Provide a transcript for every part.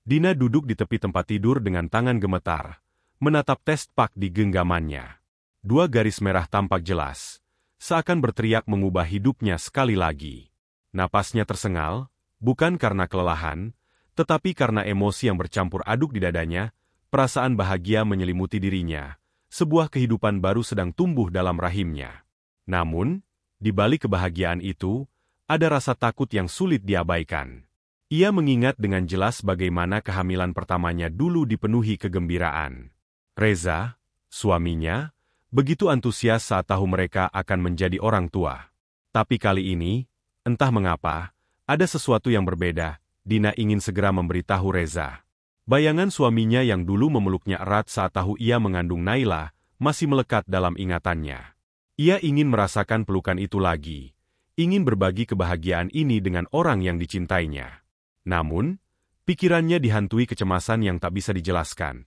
Dina duduk di tepi tempat tidur dengan tangan gemetar, menatap testpak di genggamannya. 2 garis merah tampak jelas, seakan berteriak mengubah hidupnya sekali lagi. Napasnya tersengal, bukan karena kelelahan, tetapi karena emosi yang bercampur aduk di dadanya. Perasaan bahagia menyelimuti dirinya, sebuah kehidupan baru sedang tumbuh dalam rahimnya. Namun, di balik kebahagiaan itu, ada rasa takut yang sulit diabaikan. Ia mengingat dengan jelas bagaimana kehamilan pertamanya dulu dipenuhi kegembiraan. Reza, suaminya, begitu antusias saat tahu mereka akan menjadi orang tua. Tapi kali ini, entah mengapa, ada sesuatu yang berbeda. Dina ingin segera memberitahu Reza. Bayangan suaminya yang dulu memeluknya erat saat tahu ia mengandung Naila, masih melekat dalam ingatannya. Ia ingin merasakan pelukan itu lagi, ingin berbagi kebahagiaan ini dengan orang yang dicintainya. Namun, pikirannya dihantui kecemasan yang tak bisa dijelaskan.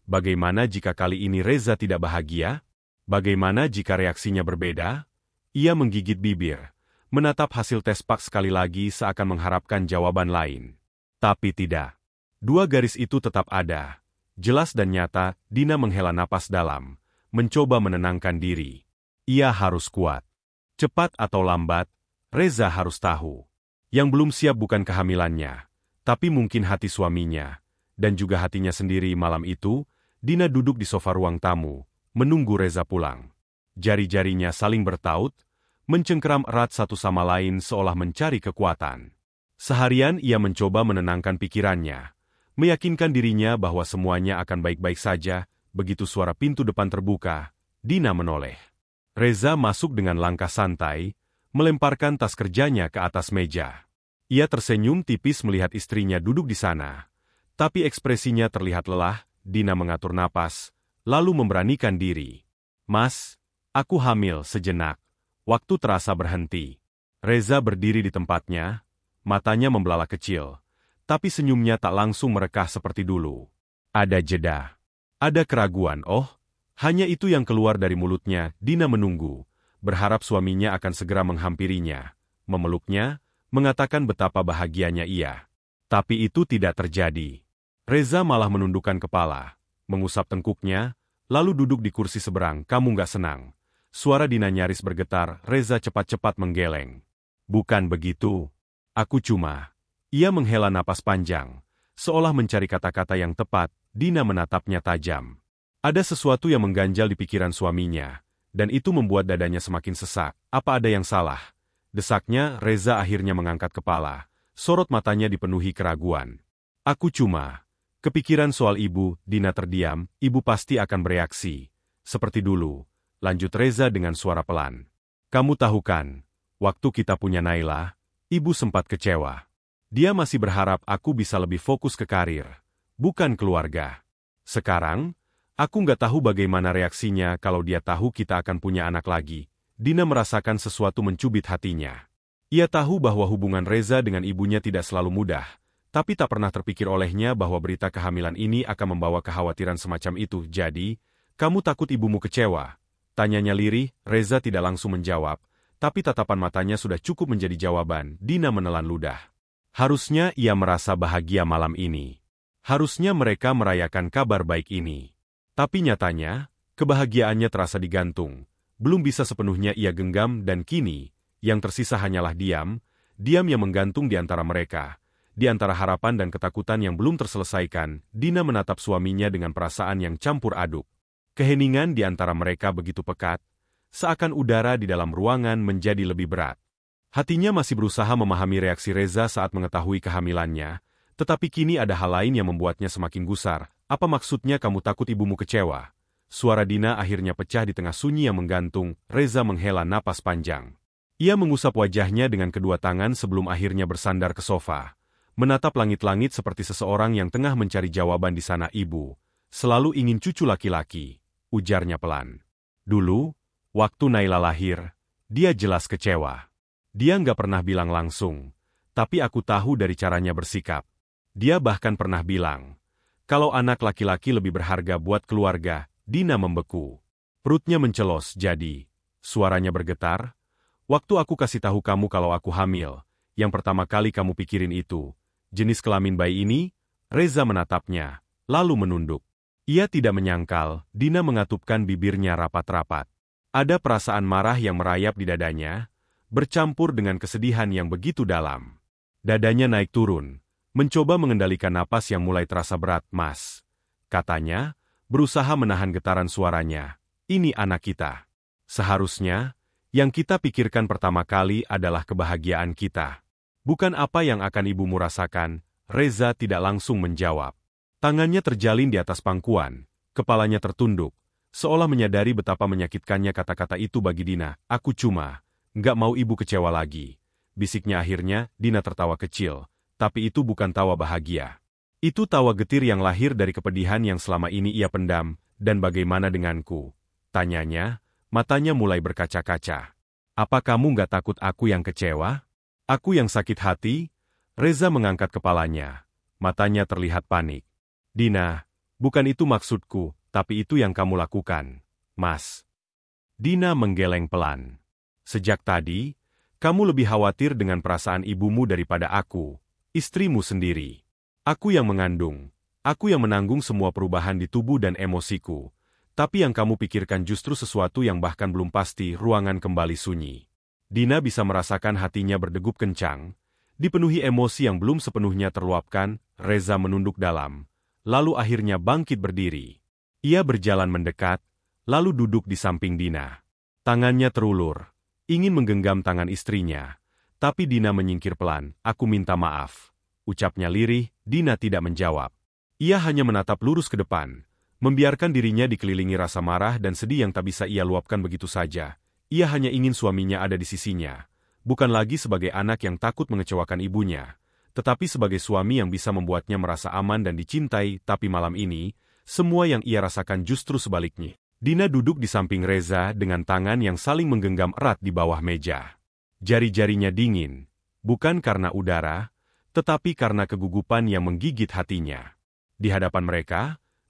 Bagaimana jika kali ini Reza tidak bahagia? Bagaimana jika reaksinya berbeda? Ia menggigit bibir, menatap hasil tespak sekali lagi seakan mengharapkan jawaban lain. Tapi tidak. 2 garis itu tetap ada. Jelas dan nyata, Dina menghela napas dalam, mencoba menenangkan diri. Ia harus kuat. Cepat atau lambat, Reza harus tahu. Yang belum siap bukan kehamilannya, tapi mungkin hati suaminya, dan juga hatinya sendiri. Malam itu, Dina duduk di sofa ruang tamu, menunggu Reza pulang. Jari-jarinya saling bertaut, mencengkeram erat satu sama lain seolah mencari kekuatan. Seharian ia mencoba menenangkan pikirannya, meyakinkan dirinya bahwa semuanya akan baik-baik saja. Begitu suara pintu depan terbuka, Dina menoleh. Reza masuk dengan langkah santai, melemparkan tas kerjanya ke atas meja. Ia tersenyum tipis melihat istrinya duduk di sana. Tapi ekspresinya terlihat lelah. Dina mengatur napas, lalu memberanikan diri. "Mas, aku hamil." Sejenak, waktu terasa berhenti. Reza berdiri di tempatnya, matanya membelalak kecil. Tapi senyumnya tak langsung merekah seperti dulu. Ada jeda. Ada keraguan. Oh, hanya itu yang keluar dari mulutnya. Dina menunggu, berharap suaminya akan segera menghampirinya, memeluknya, mengatakan betapa bahagianya ia. Tapi itu tidak terjadi. Reza malah menundukkan kepala, mengusap tengkuknya, lalu duduk di kursi seberang. "Kamu nggak senang?" Suara Dina nyaris bergetar. Reza cepat-cepat menggeleng. "Bukan begitu. Aku cuma..." Ia menghela napas panjang, seolah mencari kata-kata yang tepat. Dina menatapnya tajam. Ada sesuatu yang mengganjal di pikiran suaminya, dan itu membuat dadanya semakin sesak. "Apa ada yang salah?" desaknya. Reza akhirnya mengangkat kepala, sorot matanya dipenuhi keraguan. "Aku cuma kepikiran soal ibu." Dina terdiam. "Ibu pasti akan bereaksi seperti dulu," lanjut Reza dengan suara pelan. "Kamu tahu kan, waktu kita punya Naila, ibu sempat kecewa. Dia masih berharap aku bisa lebih fokus ke karir, bukan keluarga. Sekarang, aku nggak tahu bagaimana reaksinya kalau dia tahu kita akan punya anak lagi." Dina merasakan sesuatu mencubit hatinya. Ia tahu bahwa hubungan Reza dengan ibunya tidak selalu mudah, tapi tak pernah terpikir olehnya bahwa berita kehamilan ini akan membawa kekhawatiran semacam itu. "Jadi, kamu takut ibumu kecewa?" tanyanya lirih. Reza tidak langsung menjawab, tapi tatapan matanya sudah cukup menjadi jawaban. Dina menelan ludah. Harusnya ia merasa bahagia malam ini. Harusnya mereka merayakan kabar baik ini. Tapi nyatanya, kebahagiaannya terasa digantung. Belum bisa sepenuhnya ia genggam dan kini, yang tersisa hanyalah diam yang menggantung di antara mereka. Di antara harapan dan ketakutan yang belum terselesaikan, Dina menatap suaminya dengan perasaan yang campur aduk. Keheningan di antara mereka begitu pekat, seakan udara di dalam ruangan menjadi lebih berat. Hatinya masih berusaha memahami reaksi Reza saat mengetahui kehamilannya, tetapi kini ada hal lain yang membuatnya semakin gusar. "Apa maksudnya kamu takut ibumu kecewa?" Suara Dina akhirnya pecah di tengah sunyi yang menggantung. Reza menghela napas panjang. Ia mengusap wajahnya dengan kedua tangan sebelum akhirnya bersandar ke sofa, menatap langit-langit seperti seseorang yang tengah mencari jawaban di sana. "Ibu selalu ingin cucu laki-laki," ujarnya pelan. "Dulu, waktu Naila lahir, dia jelas kecewa. Dia nggak pernah bilang langsung, tapi aku tahu dari caranya bersikap. Dia bahkan pernah bilang, kalau anak laki-laki lebih berharga buat keluarga." Dina membeku. Perutnya mencelos. "Jadi," suaranya bergetar, "waktu aku kasih tahu kamu kalau aku hamil, yang pertama kali kamu pikirin itu jenis kelamin bayi ini?" Reza menatapnya, lalu menunduk. Ia tidak menyangkal, Dina mengatupkan bibirnya rapat-rapat. Ada perasaan marah yang merayap di dadanya, bercampur dengan kesedihan yang begitu dalam. Dadanya naik turun, mencoba mengendalikan napas yang mulai terasa berat. Mas, katanya, berusaha menahan getaran suaranya. Ini anak kita. Seharusnya, yang kita pikirkan pertama kali adalah kebahagiaan kita. Bukan apa yang akan ibumu rasakan. Reza tidak langsung menjawab. Tangannya terjalin di atas pangkuan, kepalanya tertunduk, seolah menyadari betapa menyakitkannya kata-kata itu bagi Dina. Aku cuma nggak mau ibu kecewa lagi. Bisiknya akhirnya. Dina tertawa kecil, tapi itu bukan tawa bahagia. Itu tawa getir yang lahir dari kepedihan yang selama ini ia pendam. Dan bagaimana denganku? Tanyanya, matanya mulai berkaca-kaca. Apa kamu nggak takut aku yang kecewa? Aku yang sakit hati? Reza mengangkat kepalanya. Matanya terlihat panik. Dina, bukan itu maksudku, tapi itu yang kamu lakukan, Mas. Dina menggeleng pelan. Sejak tadi, kamu lebih khawatir dengan perasaan ibumu daripada aku, istrimu sendiri. Aku yang mengandung, aku yang menanggung semua perubahan di tubuh dan emosiku. Tapi yang kamu pikirkan justru sesuatu yang bahkan belum pasti. Ruangan kembali sunyi. Dina bisa merasakan hatinya berdegup kencang, dipenuhi emosi yang belum sepenuhnya terluapkan. Reza menunduk dalam, lalu akhirnya bangkit berdiri. Ia berjalan mendekat, lalu duduk di samping Dina. Tangannya terulur, ingin menggenggam tangan istrinya, tapi Dina menyingkir pelan. Aku minta maaf. Ucapnya lirih. Dina tidak menjawab. Ia hanya menatap lurus ke depan, membiarkan dirinya dikelilingi rasa marah dan sedih yang tak bisa ia luapkan begitu saja. Ia hanya ingin suaminya ada di sisinya, bukan lagi sebagai anak yang takut mengecewakan ibunya, tetapi sebagai suami yang bisa membuatnya merasa aman dan dicintai. Tapi malam ini, semua yang ia rasakan justru sebaliknya. Dina duduk di samping Reza dengan tangan yang saling menggenggam erat di bawah meja. Jari-jarinya dingin, bukan karena udara, tetapi karena kegugupan yang menggigit hatinya. Di hadapan mereka,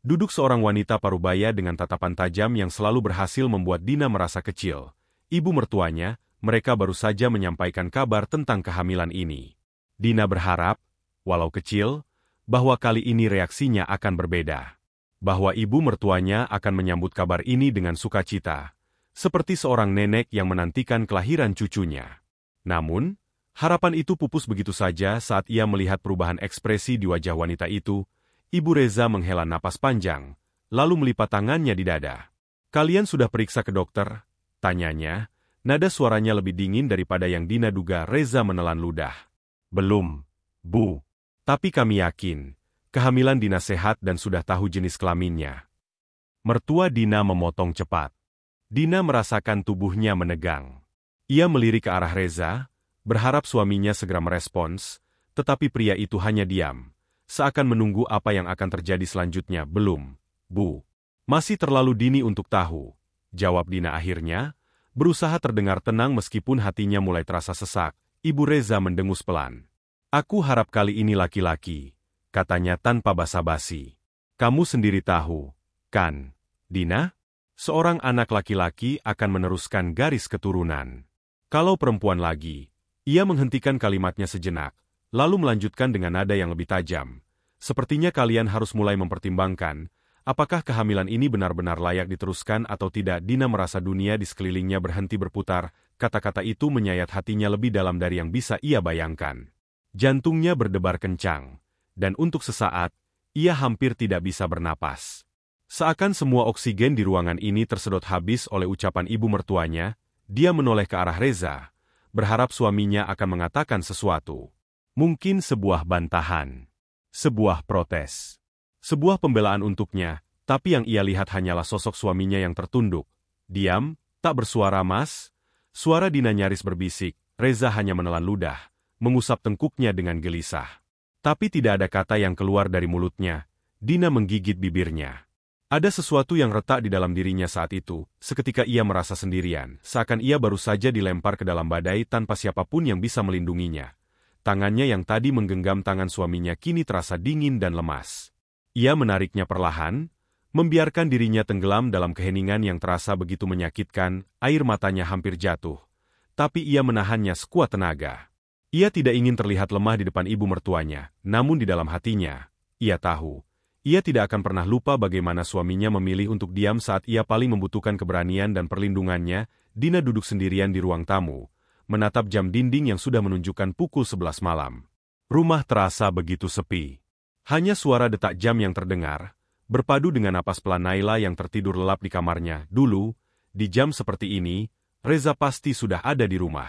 duduk seorang wanita parubaya dengan tatapan tajam yang selalu berhasil membuat Dina merasa kecil. Ibu mertuanya, mereka baru saja menyampaikan kabar tentang kehamilan ini. Dina berharap, walau kecil, bahwa kali ini reaksinya akan berbeda. Bahwa ibu mertuanya akan menyambut kabar ini dengan sukacita, seperti seorang nenek yang menantikan kelahiran cucunya. Namun, harapan itu pupus begitu saja saat ia melihat perubahan ekspresi di wajah wanita itu. Ibu Reza menghela napas panjang, lalu melipat tangannya di dada. Kalian sudah periksa ke dokter? Tanyanya, nada suaranya lebih dingin daripada yang Dina duga. Reza menelan ludah. Belum, Bu. Tapi kami yakin, kehamilan Dina sehat dan sudah tahu jenis kelaminnya. Mertua Dina memotong cepat. Dina merasakan tubuhnya menegang. Ia melirik ke arah Reza, berharap suaminya segera merespons, tetapi pria itu hanya diam, seakan menunggu apa yang akan terjadi selanjutnya. Belum, Bu. Masih terlalu dini untuk tahu, jawab Dina akhirnya, berusaha terdengar tenang meskipun hatinya mulai terasa sesak. Ibu Reza mendengus pelan. Aku harap kali ini laki-laki, katanya tanpa basa-basi. Kamu sendiri tahu, kan, Dina? Seorang anak laki-laki akan meneruskan garis keturunan. Kalau perempuan lagi, ia menghentikan kalimatnya sejenak, lalu melanjutkan dengan nada yang lebih tajam. Sepertinya kalian harus mulai mempertimbangkan, apakah kehamilan ini benar-benar layak diteruskan atau tidak. Dina merasa dunia di sekelilingnya berhenti berputar. Kata-kata itu menyayat hatinya lebih dalam dari yang bisa ia bayangkan. Jantungnya berdebar kencang, dan untuk sesaat, ia hampir tidak bisa bernapas. Seakan semua oksigen di ruangan ini tersedot habis oleh ucapan ibu mertuanya. Dia menoleh ke arah Reza, berharap suaminya akan mengatakan sesuatu. Mungkin sebuah bantahan, sebuah protes, sebuah pembelaan untuknya, tapi yang ia lihat hanyalah sosok suaminya yang tertunduk. Diam, tak bersuara. Mas, suara Dina nyaris berbisik. Reza hanya menelan ludah, mengusap tengkuknya dengan gelisah. Tapi tidak ada kata yang keluar dari mulutnya. Dina menggigit bibirnya. Ada sesuatu yang retak di dalam dirinya saat itu. Seketika ia merasa sendirian, seakan ia baru saja dilempar ke dalam badai tanpa siapapun yang bisa melindunginya. Tangannya yang tadi menggenggam tangan suaminya kini terasa dingin dan lemas. Ia menariknya perlahan, membiarkan dirinya tenggelam dalam keheningan yang terasa begitu menyakitkan. Air matanya hampir jatuh, tapi ia menahannya sekuat tenaga. Ia tidak ingin terlihat lemah di depan ibu mertuanya, namun di dalam hatinya, Ia tahu, ia tidak akan pernah lupa bagaimana suaminya memilih untuk diam saat ia paling membutuhkan keberanian dan perlindungannya. Dina duduk sendirian di ruang tamu, menatap jam dinding yang sudah menunjukkan pukul 11 malam. Rumah terasa begitu sepi. Hanya suara detak jam yang terdengar, berpadu dengan napas pelan Naila yang tertidur lelap di kamarnya. Dulu, di jam seperti ini, Reza pasti sudah ada di rumah.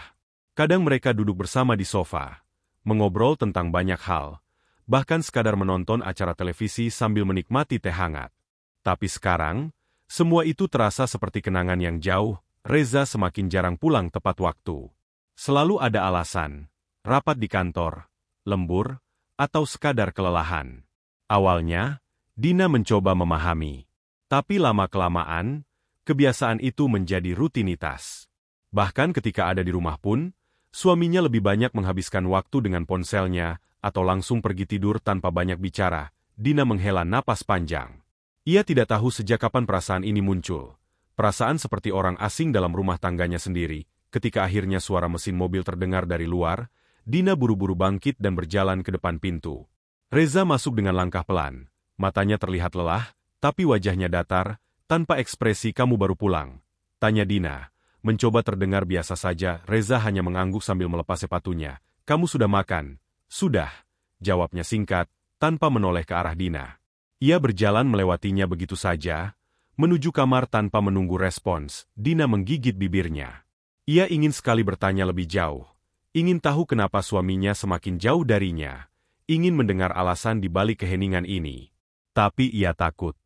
Kadang mereka duduk bersama di sofa, mengobrol tentang banyak hal, bahkan sekadar menonton acara televisi sambil menikmati teh hangat. Tapi sekarang, semua itu terasa seperti kenangan yang jauh. Reza semakin jarang pulang tepat waktu. Selalu ada alasan, rapat di kantor, lembur, atau sekadar kelelahan. Awalnya, Dina mencoba memahami. Tapi lama-kelamaan, kebiasaan itu menjadi rutinitas. Bahkan ketika ada di rumah pun, suaminya lebih banyak menghabiskan waktu dengan ponselnya, atau langsung pergi tidur tanpa banyak bicara. Dina menghela napas panjang. Ia tidak tahu sejak kapan perasaan ini muncul. Perasaan seperti orang asing dalam rumah tangganya sendiri. Ketika akhirnya suara mesin mobil terdengar dari luar, Dina buru-buru bangkit dan berjalan ke depan pintu. Reza masuk dengan langkah pelan. Matanya terlihat lelah, tapi wajahnya datar, tanpa ekspresi. "Kamu baru pulang?" tanya Dina. Mencoba terdengar biasa saja, Reza hanya mengangguk sambil melepas sepatunya. "Kamu sudah makan?" "Sudah," jawabnya singkat, tanpa menoleh ke arah Dina. Ia berjalan melewatinya begitu saja, menuju kamar tanpa menunggu respons. Dina menggigit bibirnya. Ia ingin sekali bertanya lebih jauh. Ingin tahu kenapa suaminya semakin jauh darinya. Ingin mendengar alasan di balik keheningan ini. Tapi ia takut.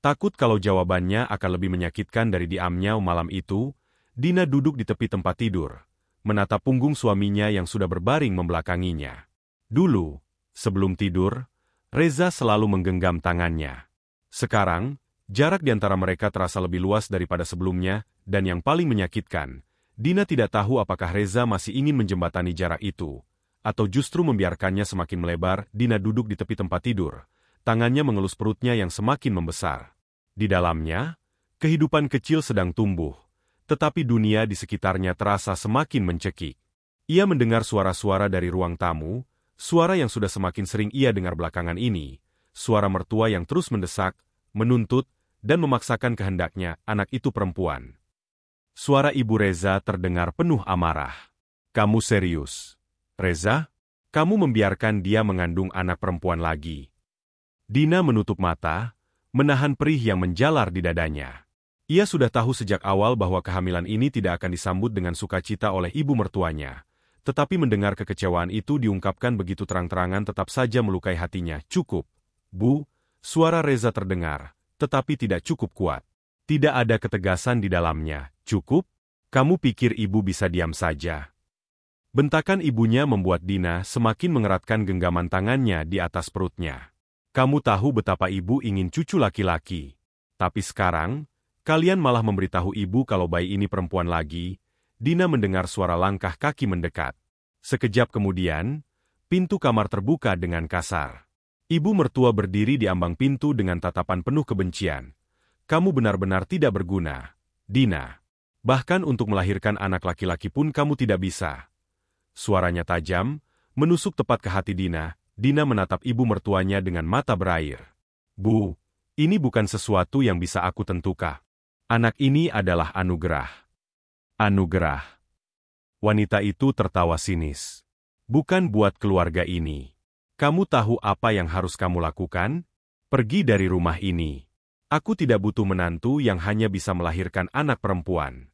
Takut kalau jawabannya akan lebih menyakitkan dari diamnya malam itu. Dina duduk di tepi tempat tidur, menatap punggung suaminya yang sudah berbaring membelakanginya. Dulu, sebelum tidur, Reza selalu menggenggam tangannya. Sekarang, jarak di antara mereka terasa lebih luas daripada sebelumnya, dan yang paling menyakitkan, Dina tidak tahu apakah Reza masih ingin menjembatani jarak itu, atau justru membiarkannya semakin melebar. Dina duduk di tepi tempat tidur, tangannya mengelus perutnya yang semakin membesar. Di dalamnya, kehidupan kecil sedang tumbuh, tetapi dunia di sekitarnya terasa semakin mencekik. Ia mendengar suara-suara dari ruang tamu, suara yang sudah semakin sering ia dengar belakangan ini, suara mertua yang terus mendesak, menuntut, dan memaksakan kehendaknya. Anak itu perempuan. Suara ibu Reza terdengar penuh amarah. "Kamu serius, Reza? Kamu membiarkan dia mengandung anak perempuan lagi?" Dina menutup mata, menahan perih yang menjalar di dadanya. Ia sudah tahu sejak awal bahwa kehamilan ini tidak akan disambut dengan sukacita oleh ibu mertuanya. Tetapi mendengar kekecewaan itu diungkapkan begitu terang-terangan tetap saja melukai hatinya. "Cukup, Bu," suara Reza terdengar, tetapi tidak cukup kuat. Tidak ada ketegasan di dalamnya. "Cukup? Kamu pikir ibu bisa diam saja?" Bentakan ibunya membuat Dina semakin mengeratkan genggaman tangannya di atas perutnya. "Kamu tahu betapa ibu ingin cucu laki-laki. Tapi sekarang, kalian malah memberitahu ibu kalau bayi ini perempuan lagi." Dina mendengar suara langkah kaki mendekat. Sekejap kemudian, pintu kamar terbuka dengan kasar. Ibu mertua berdiri di ambang pintu dengan tatapan penuh kebencian. "Kamu benar-benar tidak berguna, Dina. Bahkan untuk melahirkan anak laki-laki pun kamu tidak bisa." Suaranya tajam, menusuk tepat ke hati Dina. Dina menatap ibu mertuanya dengan mata berair. "Bu, ini bukan sesuatu yang bisa aku tentukan. Anak ini adalah anugerah." "Anugerah?" Wanita itu tertawa sinis. "Bukan buat keluarga ini. Kamu tahu apa yang harus kamu lakukan? Pergi dari rumah ini. Aku tidak butuh menantu yang hanya bisa melahirkan anak perempuan."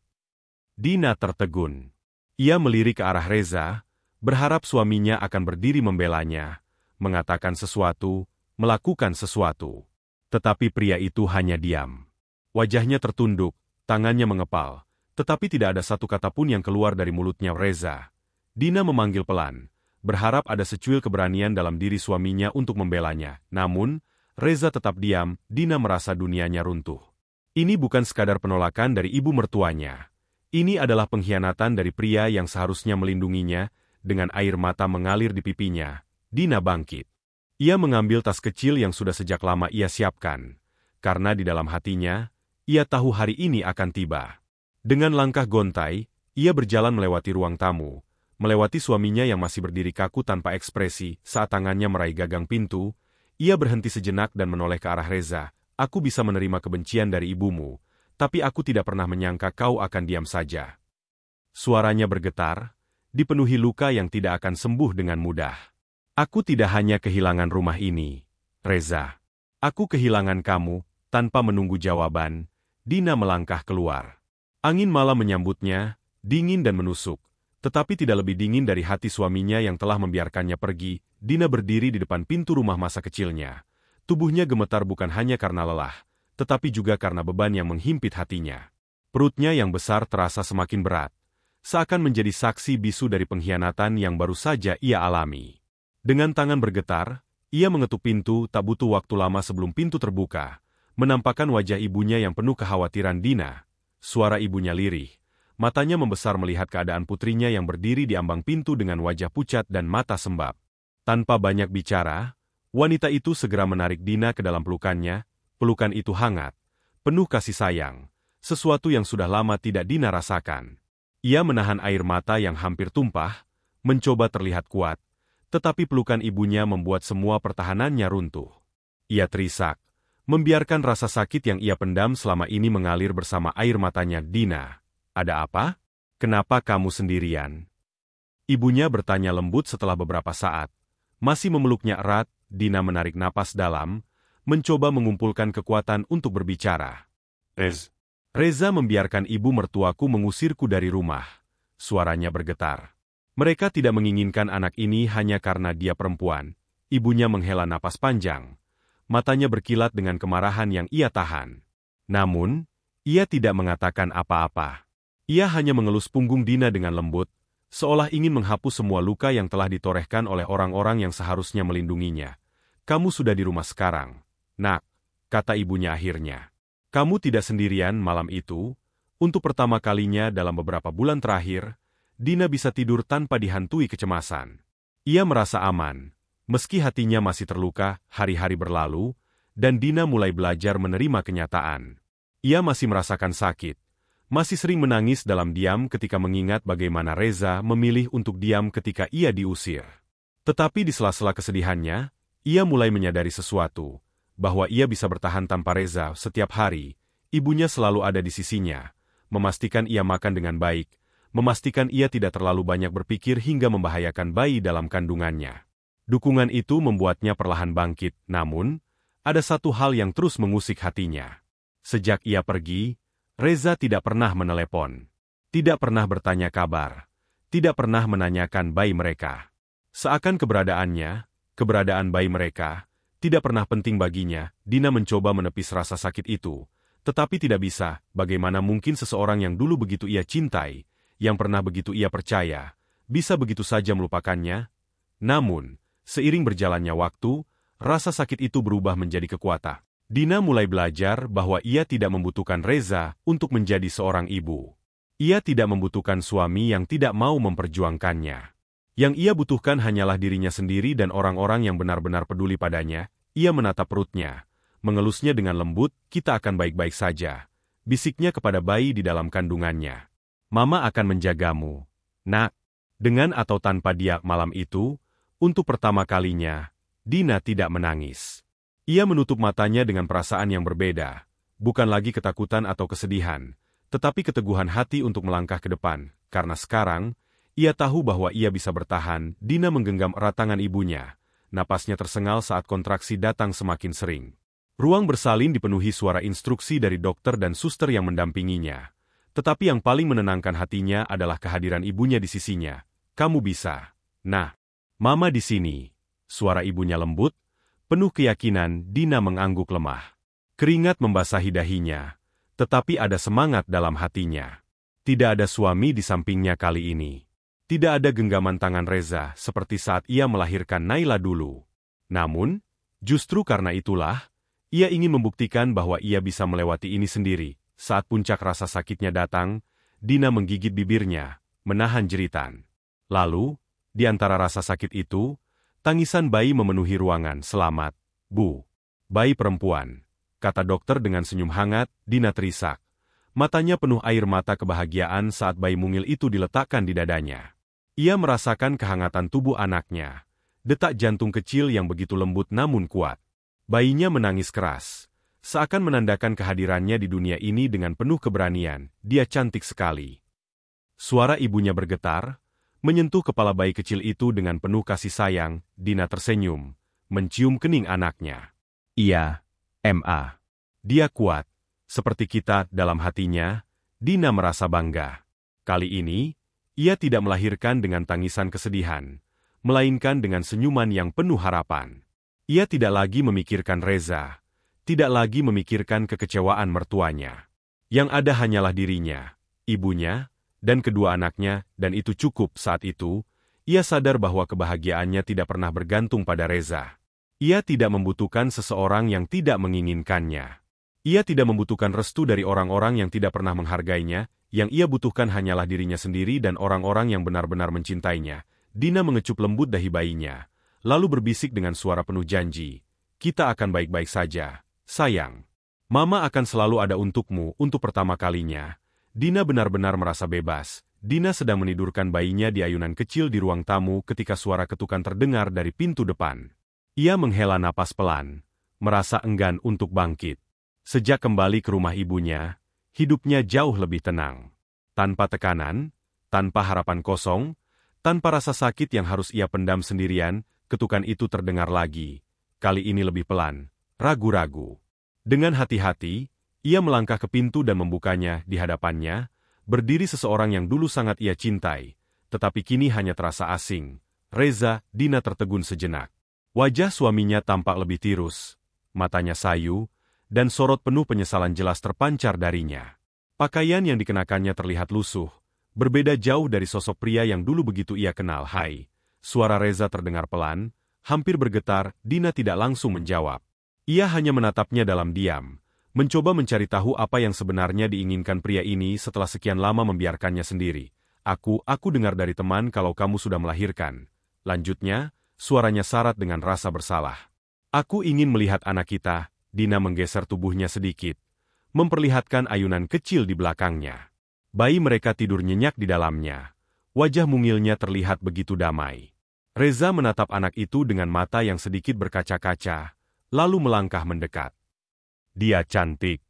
Dina tertegun. Ia melirik ke arah Reza, berharap suaminya akan berdiri membelanya, mengatakan sesuatu, melakukan sesuatu. Tetapi pria itu hanya diam. Wajahnya tertunduk, tangannya mengepal, tetapi tidak ada satu kata pun yang keluar dari mulutnya Reza. Dina memanggil pelan, berharap ada secuil keberanian dalam diri suaminya untuk membelanya. Namun, Reza tetap diam. Dina merasa dunianya runtuh. Ini bukan sekadar penolakan dari ibu mertuanya. Ini adalah pengkhianatan dari pria yang seharusnya melindunginya. Dengan air mata mengalir di pipinya, Dina bangkit. Ia mengambil tas kecil yang sudah sejak lama ia siapkan. Karena di dalam hatinya, ia tahu hari ini akan tiba. Dengan langkah gontai, ia berjalan melewati ruang tamu, melewati suaminya yang masih berdiri kaku tanpa ekspresi saat tangannya meraih gagang pintu. Ia berhenti sejenak dan menoleh ke arah Reza. Aku bisa menerima kebencian dari ibumu, tapi aku tidak pernah menyangka kau akan diam saja. Suaranya bergetar, dipenuhi luka yang tidak akan sembuh dengan mudah. Aku tidak hanya kehilangan rumah ini, Reza. Aku kehilangan kamu. Tanpa menunggu jawaban, Dina melangkah keluar. Angin malam menyambutnya, dingin dan menusuk. Tetapi tidak lebih dingin dari hati suaminya yang telah membiarkannya pergi. Dina berdiri di depan pintu rumah masa kecilnya. Tubuhnya gemetar bukan hanya karena lelah, tetapi juga karena beban yang menghimpit hatinya. Perutnya yang besar terasa semakin berat, seakan menjadi saksi bisu dari pengkhianatan yang baru saja ia alami. Dengan tangan bergetar, ia mengetuk pintu. Tak butuh waktu lama sebelum pintu terbuka, menampakkan wajah ibunya yang penuh kekhawatiran. Dina, suara ibunya lirih. Matanya membesar melihat keadaan putrinya yang berdiri di ambang pintu dengan wajah pucat dan mata sembab. Tanpa banyak bicara, wanita itu segera menarik Dina ke dalam pelukannya. Pelukan itu hangat, penuh kasih sayang, sesuatu yang sudah lama tidak Dina rasakan. Ia menahan air mata yang hampir tumpah, mencoba terlihat kuat, tetapi pelukan ibunya membuat semua pertahanannya runtuh. Ia terisak, membiarkan rasa sakit yang ia pendam selama ini mengalir bersama air matanya. Dina, ada apa? Kenapa kamu sendirian? Ibunya bertanya lembut setelah beberapa saat. Masih memeluknya erat, Dina menarik napas dalam, mencoba mengumpulkan kekuatan untuk berbicara. Reza membiarkan ibu mertuaku mengusirku dari rumah. Suaranya bergetar. Mereka tidak menginginkan anak ini hanya karena dia perempuan. Ibunya menghela napas panjang. Matanya berkilat dengan kemarahan yang ia tahan. Namun, ia tidak mengatakan apa-apa. Ia hanya mengelus punggung Dina dengan lembut, seolah ingin menghapus semua luka yang telah ditorehkan oleh orang-orang yang seharusnya melindunginya. Kamu sudah di rumah sekarang, Nak, kata ibunya akhirnya. Kamu tidak sendirian malam itu. Untuk pertama kalinya dalam beberapa bulan terakhir, Dina bisa tidur tanpa dihantui kecemasan. Ia merasa aman, meski hatinya masih terluka. Hari-hari berlalu, dan Dina mulai belajar menerima kenyataan. Ia masih merasakan sakit, masih sering menangis dalam diam ketika mengingat bagaimana Reza memilih untuk diam ketika ia diusir. Tetapi di sela-sela kesedihannya, ia mulai menyadari sesuatu, bahwa ia bisa bertahan tanpa Reza. Setiap hari, ibunya selalu ada di sisinya, memastikan ia makan dengan baik, memastikan ia tidak terlalu banyak berpikir hingga membahayakan bayi dalam kandungannya. Dukungan itu membuatnya perlahan bangkit, namun, ada satu hal yang terus mengusik hatinya. Sejak ia pergi, Reza tidak pernah menelepon, tidak pernah bertanya kabar, tidak pernah menanyakan bayi mereka. Seakan keberadaan bayi mereka, tidak pernah penting baginya. Dina mencoba menepis rasa sakit itu, tetapi tidak bisa. Bagaimana mungkin seseorang yang dulu begitu ia cintai, yang pernah begitu ia percaya, bisa begitu saja melupakannya? Namun, seiring berjalannya waktu, rasa sakit itu berubah menjadi kekuatan. Dina mulai belajar bahwa ia tidak membutuhkan Reza untuk menjadi seorang ibu. Ia tidak membutuhkan suami yang tidak mau memperjuangkannya. Yang ia butuhkan hanyalah dirinya sendiri dan orang-orang yang benar-benar peduli padanya. Ia menatap perutnya, mengelusnya dengan lembut. Kita akan baik-baik saja, bisiknya kepada bayi di dalam kandungannya. Mama akan menjagamu, Nak. Dengan atau tanpa dia malam itu, untuk pertama kalinya, Dina tidak menangis. Ia menutup matanya dengan perasaan yang berbeda, bukan lagi ketakutan atau kesedihan, tetapi keteguhan hati untuk melangkah ke depan, karena sekarang, ia tahu bahwa ia bisa bertahan. Dina menggenggam erat tangan ibunya. Napasnya tersengal saat kontraksi datang semakin sering. Ruang bersalin dipenuhi suara instruksi dari dokter dan suster yang mendampinginya. Tetapi yang paling menenangkan hatinya adalah kehadiran ibunya di sisinya. Kamu bisa. Nah, Mama di sini. Suara ibunya lembut, penuh keyakinan. Dina mengangguk lemah. Keringat membasahi dahinya, tetapi ada semangat dalam hatinya. Tidak ada suami di sampingnya kali ini. Tidak ada genggaman tangan Reza seperti saat ia melahirkan Naila dulu. Namun, justru karena itulah, ia ingin membuktikan bahwa ia bisa melewati ini sendiri. Saat puncak rasa sakitnya datang, Dina menggigit bibirnya, menahan jeritan. Lalu, di antara rasa sakit itu, tangisan bayi memenuhi ruangan. Selamat, Bu. Bayi perempuan, kata dokter dengan senyum hangat. Dina terisak. Matanya penuh air mata kebahagiaan saat bayi mungil itu diletakkan di dadanya. Ia merasakan kehangatan tubuh anaknya, detak jantung kecil yang begitu lembut namun kuat. Bayinya menangis keras. Seakan menandakan kehadirannya di dunia ini dengan penuh keberanian, dia cantik sekali. Suara ibunya bergetar, menyentuh kepala bayi kecil itu dengan penuh kasih sayang. Dina tersenyum, mencium kening anaknya. Iya, Ma. Dia kuat. Seperti kita dalam hatinya, Dina merasa bangga. Kali ini, ia tidak melahirkan dengan tangisan kesedihan, melainkan dengan senyuman yang penuh harapan. Ia tidak lagi memikirkan Reza, tidak lagi memikirkan kekecewaan mertuanya. Yang ada hanyalah dirinya, ibunya, dan kedua anaknya, dan itu cukup. Saat itu, ia sadar bahwa kebahagiaannya tidak pernah bergantung pada Reza. Ia tidak membutuhkan seseorang yang tidak menginginkannya. Ia tidak membutuhkan restu dari orang-orang yang tidak pernah menghargainya, yang ia butuhkan hanyalah dirinya sendiri dan orang-orang yang benar-benar mencintainya. Dina mengecup lembut dahi bayinya, lalu berbisik dengan suara penuh janji, "Kita akan baik-baik saja, sayang. Mama akan selalu ada untukmu." Untuk pertama kalinya, Dina benar-benar merasa bebas. Dina sedang menidurkan bayinya di ayunan kecil di ruang tamu ketika suara ketukan terdengar dari pintu depan. Ia menghela napas pelan, merasa enggan untuk bangkit. Sejak kembali ke rumah ibunya, hidupnya jauh lebih tenang. Tanpa tekanan, tanpa harapan kosong, tanpa rasa sakit yang harus ia pendam sendirian, ketukan itu terdengar lagi. Kali ini lebih pelan, ragu-ragu. Dengan hati-hati, ia melangkah ke pintu dan membukanya. Di hadapannya, berdiri seseorang yang dulu sangat ia cintai, tetapi kini hanya terasa asing. Reza. Dina tertegun sejenak. Wajah suaminya tampak lebih tirus, matanya sayu, dan sorot penuh penyesalan jelas terpancar darinya. Pakaian yang dikenakannya terlihat lusuh, berbeda jauh dari sosok pria yang dulu begitu ia kenal. "Hai." Suara Reza terdengar pelan, hampir bergetar. Dina tidak langsung menjawab. Ia hanya menatapnya dalam diam, mencoba mencari tahu apa yang sebenarnya diinginkan pria ini setelah sekian lama membiarkannya sendiri. Aku dengar dari teman kalau kamu sudah melahirkan." Lanjutnya, suaranya syarat dengan rasa bersalah. "Aku ingin melihat anak kita." Dina menggeser tubuhnya sedikit, memperlihatkan ayunan kecil di belakangnya. Bayi mereka tidur nyenyak di dalamnya. Wajah mungilnya terlihat begitu damai. Reza menatap anak itu dengan mata yang sedikit berkaca-kaca, lalu melangkah mendekat. "Dia cantik,"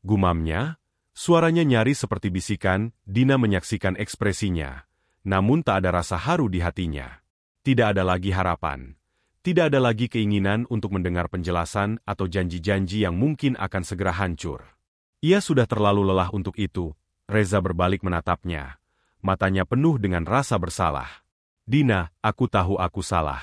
gumamnya, suaranya nyaris seperti bisikan. Dina menyaksikan ekspresinya, namun tak ada rasa haru di hatinya. Tidak ada lagi harapan. Tidak ada lagi keinginan untuk mendengar penjelasan atau janji-janji yang mungkin akan segera hancur. Ia sudah terlalu lelah untuk itu. Reza berbalik menatapnya. Matanya penuh dengan rasa bersalah. "Dina, aku tahu aku salah.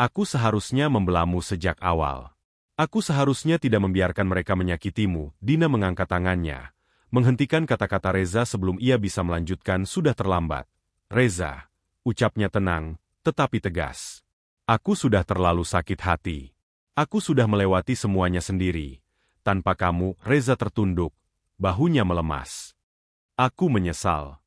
Aku seharusnya membelamu sejak awal. Aku seharusnya tidak membiarkan mereka menyakitimu." Dina mengangkat tangannya, menghentikan kata-kata Reza sebelum ia bisa melanjutkan. "Sudah terlambat." "Reza," ucapnya tenang, tetapi tegas. "Aku sudah terlalu sakit hati. Aku sudah melewati semuanya sendiri. Tanpa kamu." Reza tertunduk, bahunya melemas. "Aku menyesal."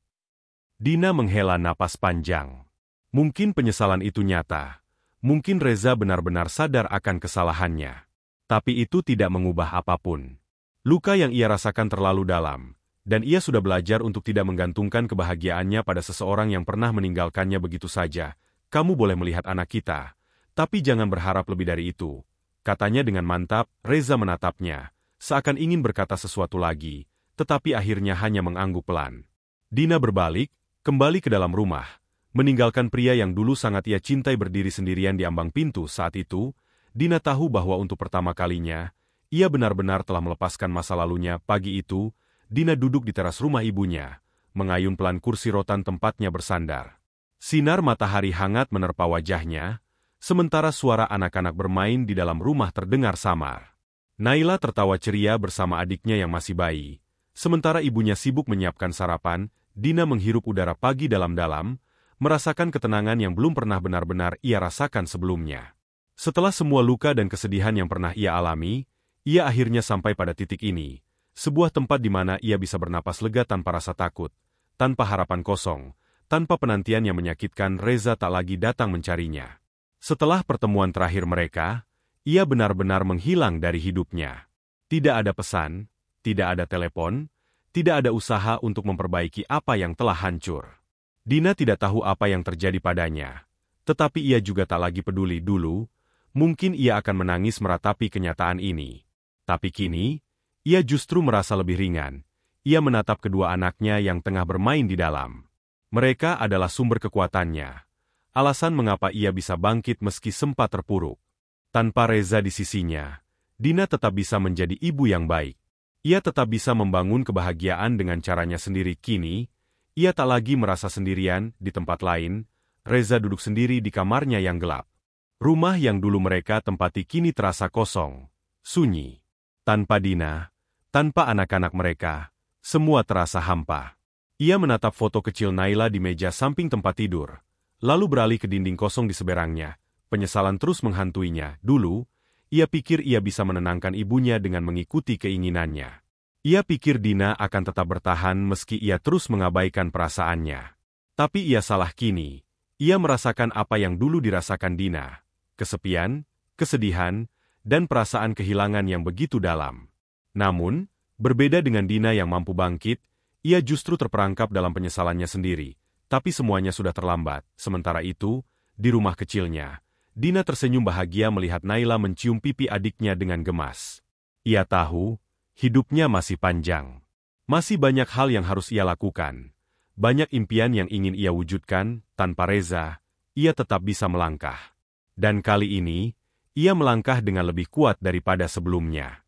Dina menghela napas panjang. Mungkin penyesalan itu nyata. Mungkin Reza benar-benar sadar akan kesalahannya. Tapi itu tidak mengubah apapun. Luka yang ia rasakan terlalu dalam, dan ia sudah belajar untuk tidak menggantungkan kebahagiaannya pada seseorang yang pernah meninggalkannya begitu saja. "Kamu boleh melihat anak kita, tapi jangan berharap lebih dari itu," katanya dengan mantap. Reza menatapnya, seakan ingin berkata sesuatu lagi, tetapi akhirnya hanya mengangguk pelan. Dina berbalik, kembali ke dalam rumah, meninggalkan pria yang dulu sangat ia cintai berdiri sendirian di ambang pintu. Saat itu, Dina tahu bahwa untuk pertama kalinya, ia benar-benar telah melepaskan masa lalunya. Pagi itu, Dina duduk di teras rumah ibunya, mengayun pelan kursi rotan tempatnya bersandar. Sinar matahari hangat menerpa wajahnya, sementara suara anak-anak bermain di dalam rumah terdengar samar. Naila tertawa ceria bersama adiknya yang masih bayi. Sementara ibunya sibuk menyiapkan sarapan, Dina menghirup udara pagi dalam-dalam, merasakan ketenangan yang belum pernah benar-benar ia rasakan sebelumnya. Setelah semua luka dan kesedihan yang pernah ia alami, ia akhirnya sampai pada titik ini, sebuah tempat di mana ia bisa bernapas lega tanpa rasa takut, tanpa harapan kosong, tanpa penantian yang menyakitkan. Reza tak lagi datang mencarinya. Setelah pertemuan terakhir mereka, ia benar-benar menghilang dari hidupnya. Tidak ada pesan, tidak ada telepon, tidak ada usaha untuk memperbaiki apa yang telah hancur. Dina tidak tahu apa yang terjadi padanya, tetapi ia juga tak lagi peduli dulu. Mungkin ia akan menangis meratapi kenyataan ini. Tapi kini, ia justru merasa lebih ringan. Ia menatap kedua anaknya yang tengah bermain di dalam. Mereka adalah sumber kekuatannya. Alasan mengapa ia bisa bangkit meski sempat terpuruk. Tanpa Reza di sisinya, Dina tetap bisa menjadi ibu yang baik. Ia tetap bisa membangun kebahagiaan dengan caranya sendiri. Kini, ia tak lagi merasa sendirian di tempat lain. Reza duduk sendiri di kamarnya yang gelap. Rumah yang dulu mereka tempati kini terasa kosong, sunyi. Tanpa Dina, tanpa anak-anak mereka, semua terasa hampa. Ia menatap foto kecil Naila di meja samping tempat tidur, lalu beralih ke dinding kosong di seberangnya. Penyesalan terus menghantuinya. Dulu, ia pikir ia bisa menenangkan ibunya dengan mengikuti keinginannya. Ia pikir Dina akan tetap bertahan meski ia terus mengabaikan perasaannya. Tapi ia salah kini. Ia merasakan apa yang dulu dirasakan Dina. Kesepian, kesedihan, dan perasaan kehilangan yang begitu dalam. Namun, berbeda dengan Dina yang mampu bangkit, ia justru terperangkap dalam penyesalannya sendiri. Tapi semuanya sudah terlambat. Sementara itu, di rumah kecilnya, Dina tersenyum bahagia melihat Naila mencium pipi adiknya dengan gemas. Ia tahu, hidupnya masih panjang. Masih banyak hal yang harus ia lakukan. Banyak impian yang ingin ia wujudkan. Tanpa Reza, ia tetap bisa melangkah. Dan kali ini, ia melangkah dengan lebih kuat daripada sebelumnya.